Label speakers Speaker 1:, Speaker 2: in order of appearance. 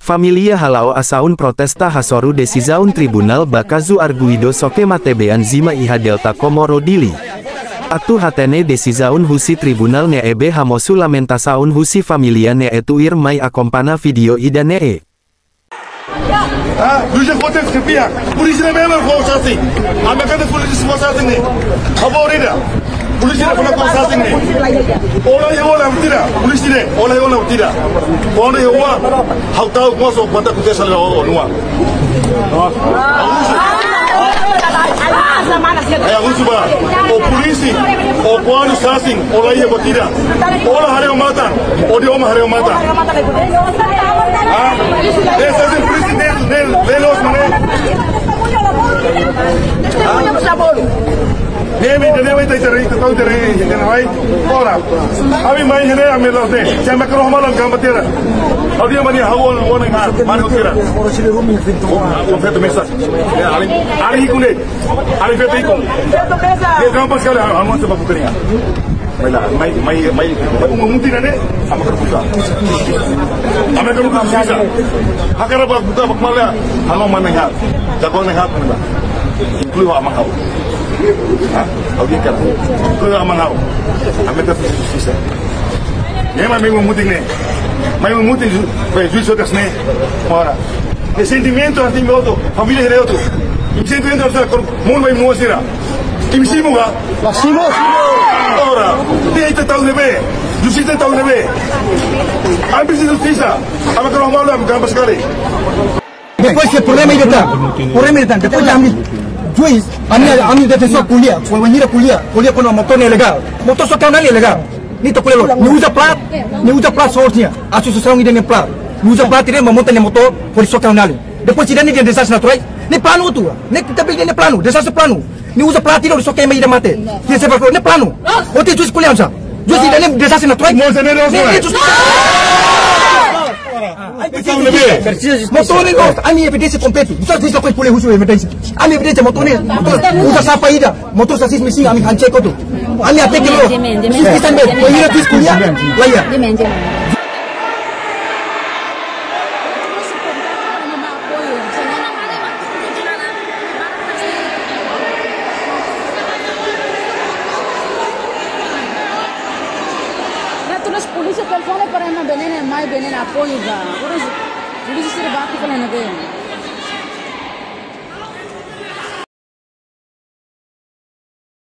Speaker 1: Familia Halao Asaun protesta Hasoru Desizaun Tribunal Bakazu Arguido Soke Matebean Zima Iha Delta Komoro Dili. Atu hatene Desizaun Husi Tribunal ne ebe Hamosu Lamentasaun Husi Familia ne etuir mai akompana video ida ne
Speaker 2: Luja kote skipia. Polisi ne memang kau sasing. Ame kata polisi semua sasing ni. Apa orida? Polisi ne pernah kau sasing ni. Olah yang olah tidak. Polisi ne olah yang olah tidak. Kau ni olah. Hau tahu kau so benda kita salah orang. Ayah usuba. O polisi. O kuanu sasing. Olah yang tidak. Olah hari mata. Odi oma hari mata. Desa sing polisi Velos mana? Nemi terceri, tahu terceri, jangan baik. Orang, kami main ini ambil laut deh. Jangan kerja malam gambar tiada. Kalau dia mana hawa orang yang mana tiada. Konfet mesaj. Ali ikut deh, ali vet ikut. Dia gambar sekali hawa sebab bukannya. Mai mungkin ada sama kerja. Kami kalau kerja, hakara buka bakmalnya, halau mana yang, jagoan yang mana, keluar amang kau, kau dia kan, keluar amang kau, kami terpisah. Ni mai mungkin ni, mai mungkin juicio das ni, mana, el sentimiento anti mioto, familia de otro, el sentimiento de otro, muy mai muasira, imisimu ga, simu. Ora, dia itu tahu lebih, justiça tahu lebih. Habis justiça, apa kalau mau lah gambar sekali.
Speaker 3: Depois que problema itu tak, depois kami juiz, kami defensor kuliah, kuliah kono motor ilegal, motor sokang ilegal. Ni tak boleh, ni usa plat source-nya, asosiasi ini dengan plat, ni usa plat ini memontar motor polis sokang nali. Depois tidak ni dia desastre natural, ni plano tu, ni kita pilih ni plano, desastre plano. Ni usa platino di sokay may mate. Dia sebab ni plano. O ti juice kuliah sa. Juice ini desastre natural. Motor ni kau, kami evidence kompeti. Bisa dis kau boleh husu evidence. Kami evidence motor ni. Usa sapa ida. Motor sasis missing kami hancur kau tu. Kami atek kilo. Kita sampai. Kau ini dis kuliah. Laya.
Speaker 4: Los policías telefonan para no venir más venir apoyo ya. Ahora polícia se debate falando dele.